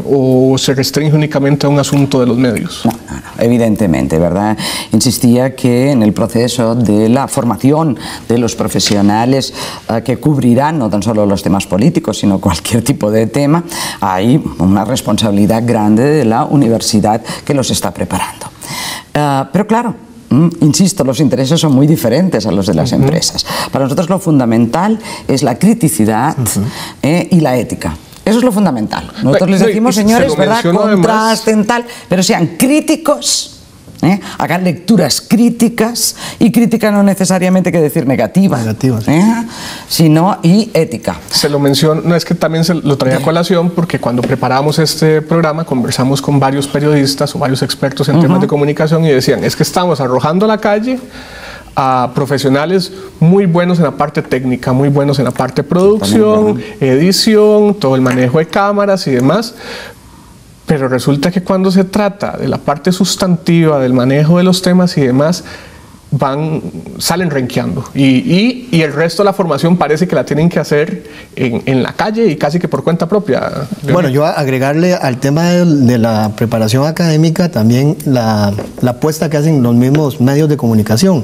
o se restringe únicamente a un asunto de los medios? No, evidentemente, ¿verdad? Insistía que en el proceso de la formación de los profesionales que cubrirán no tan solo los temas políticos, sino cualquier tipo de tema, hay una responsabilidad grande de la universidad que los está preparando. Pero claro, insisto, los intereses son muy diferentes a los de las empresas. Para nosotros lo fundamental es la criticidad y la ética. Eso es lo fundamental. Nosotros les decimos, señores, ¿verdad?, contrasten tal, pero sean críticos, hagan lecturas críticas, y crítica no necesariamente quiere decir negativa, sino y ética. Se lo menciono, no, es que también se lo traía a colación porque cuando preparábamos este programa conversamos con varios periodistas o varios expertos en temas de comunicación y decían, es que estamos arrojando a la calle a profesionales muy buenos en la parte técnica, muy buenos en la parte de producción, edición, todo el manejo de cámaras y demás, pero resulta que cuando se trata de la parte sustantiva, del manejo de los temas y demás, salen renqueando y el resto de la formación parece que la tienen que hacer en la calle y casi que por cuenta propia. Bueno, yo agregarle al tema de la preparación académica también la apuesta que hacen los mismos medios de comunicación,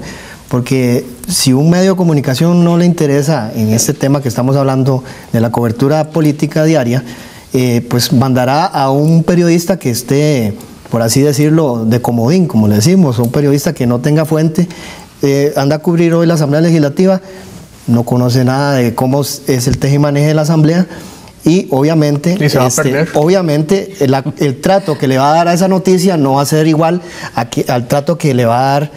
porque si un medio de comunicación no le interesa en este tema que estamos hablando de la cobertura política diaria, pues mandará a un periodista que esté, por así decirlo, de comodín, como le decimos, un periodista que no tenga fuente, anda a cubrir hoy la Asamblea Legislativa, no conoce nada de cómo es el tejimaneje de la Asamblea, y obviamente, el trato que le va a dar a esa noticia no va a ser igual al trato que le va a dar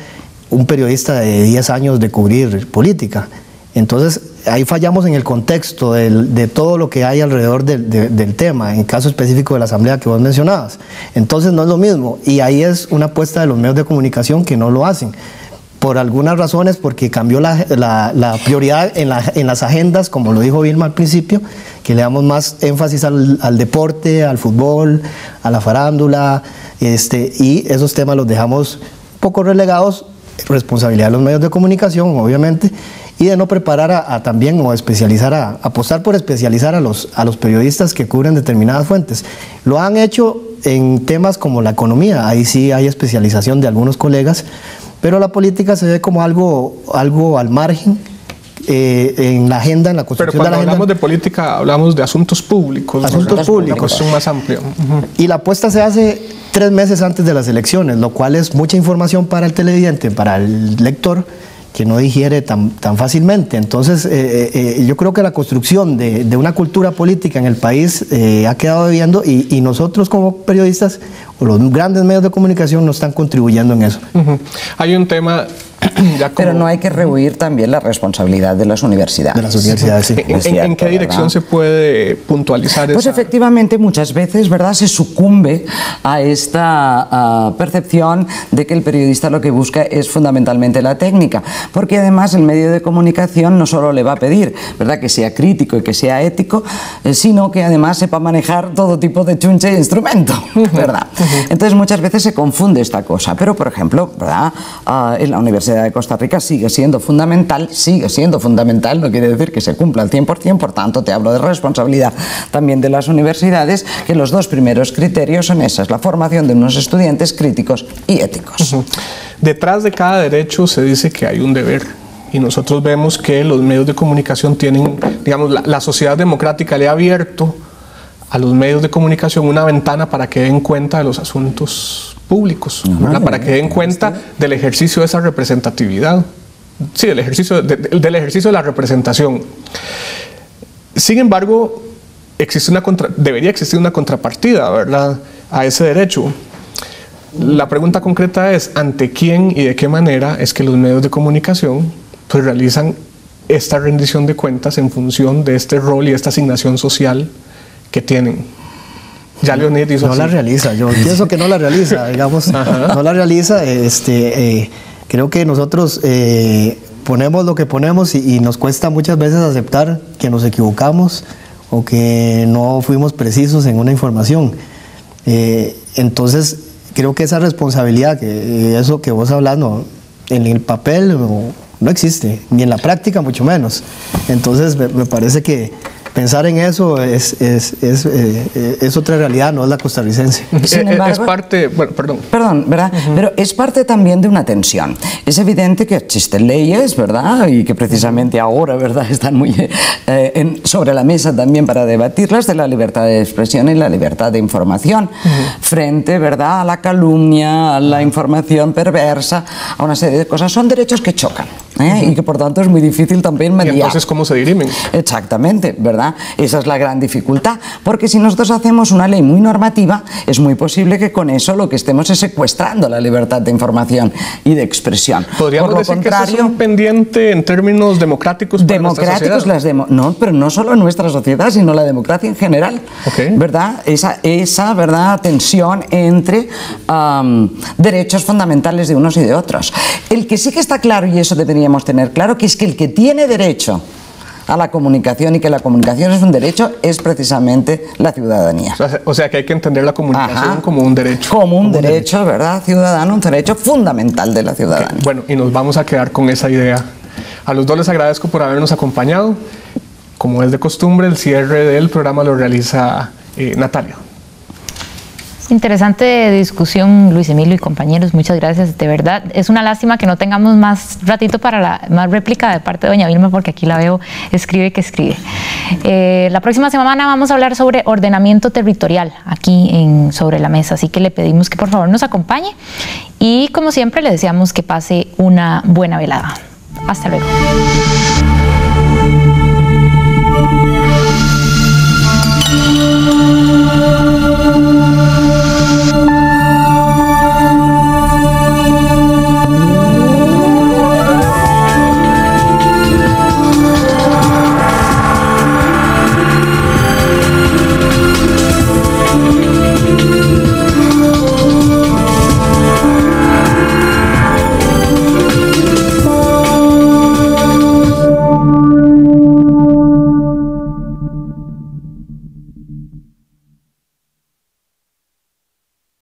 un periodista de 10 años de cubrir política. Entonces, ahí fallamos en el contexto de todo lo que hay alrededor del tema, en el caso específico de la Asamblea que vos mencionabas. Entonces, no es lo mismo, y ahí es una apuesta de los medios de comunicación que no lo hacen. por algunas razones, porque cambió la prioridad en las agendas, como lo dijo Vilma al principio, que le damos más énfasis al deporte, al fútbol, a la farándula, y esos temas los dejamos un poco relegados, responsabilidad de los medios de comunicación, obviamente, y de no preparar también o apostar por especializar a los periodistas que cubren determinadas fuentes. Lo han hecho en temas como la economía, ahí sí hay especialización de algunos colegas, pero la política se ve como algo al margen en la agenda, en la construcción de la agenda. Pero cuando hablamos de política, hablamos de asuntos públicos. Asuntos públicos. Una cuestión más amplia. Y la apuesta se hace 3 meses antes de las elecciones, lo cual es mucha información para el televidente, para el lector, que no digiere tan fácilmente. Entonces, yo creo que la construcción de una cultura política en el país ha quedado debiendo, y nosotros como periodistas, o los grandes medios de comunicación, no están contribuyendo en eso. Hay un tema... Pero no hay que rehuir también la responsabilidad de las universidades. De las universidades, sí. ¿En qué dirección se puede puntualizar Pues efectivamente muchas veces, ¿verdad?, se sucumbe a esta percepción de que el periodista lo que busca es fundamentalmente la técnica, porque además el medio de comunicación no solo le va a pedir, ¿verdad?, que sea crítico y que sea ético, sino que además sepa manejar todo tipo de chunche e instrumento, ¿verdad? Entonces muchas veces se confunde esta cosa, pero por ejemplo, ¿verdad?, en la Universidad de Costa Rica sigue siendo fundamental, no quiere decir que se cumpla al 100%, por tanto te hablo de responsabilidad también de las universidades, que los 2 primeros criterios son esas, la formación de unos estudiantes críticos y éticos. Detrás de cada derecho se dice que hay un deber, y nosotros vemos que los medios de comunicación tienen, digamos, la sociedad democrática le ha abierto a los medios de comunicación una ventana para que den cuenta de los asuntos públicos, para que den cuenta del ejercicio de esa representatividad, sí, del ejercicio de la representación. Sin embargo, debería existir una contrapartida, ¿verdad?, a ese derecho. La pregunta concreta es, ¿ante quién y de qué manera es que los medios de comunicación pues realizan esta rendición de cuentas en función de este rol y esta asignación social que tienen? Ya Leonid hizo así. No la realiza, yo pienso que no la realiza, digamos, no la realiza. Creo que nosotros ponemos lo que ponemos y nos cuesta muchas veces aceptar que nos equivocamos o que no fuimos precisos en una información. Entonces, creo que esa responsabilidad, eso que vos hablas, en el papel no existe, ni en la práctica mucho menos. Entonces, me parece que pensar en eso es otra realidad, no es la costarricense. Sin embargo, es parte, bueno, perdón, ¿verdad? Pero es parte también de una tensión. Es evidente que existen leyes, ¿verdad?, y que precisamente ahora, ¿verdad?, están muy sobre la mesa también para debatirlas, de la libertad de expresión y la libertad de información, frente, ¿verdad?, a la calumnia, a la información perversa, a una serie de cosas. Son derechos que chocan, y que por tanto es muy difícil también mediar. ¿Y entonces cómo se dirimen? Exactamente, ¿verdad? Esa es la gran dificultad, porque si nosotros hacemos una ley muy normativa, es muy posible que con eso lo que estemos es secuestrando la libertad de información y de expresión. ¿Podríamos decir que eso es un pendiente en términos democráticos para nuestra sociedad? No, pero no solo nuestra sociedad, sino la democracia en general, ¿verdad? Esa ¿verdad?, tensión entre derechos fundamentales de unos y de otros. El que sí que está claro, y eso deberíamos tener claro, que es que el que tiene derecho a la comunicación y que la comunicación es un derecho es precisamente la ciudadanía. O sea que hay que entender la comunicación como un derecho. Como un derecho, ¿verdad?, ciudadano, un derecho fundamental de la ciudadanía. Bueno, y nos vamos a quedar con esa idea. A los dos les agradezco por habernos acompañado. Como es de costumbre, el cierre del programa lo realiza Natalia. Interesante discusión, Luis Emilio y compañeros, muchas gracias, de verdad. Es una lástima que no tengamos más ratito para más réplica de parte de doña Vilma, porque aquí la veo, escribe que escribe. La próxima semana vamos a hablar sobre ordenamiento territorial aquí en Sobre la Mesa, así que le pedimos que por favor nos acompañe y como siempre le deseamos que pase una buena velada. Hasta luego.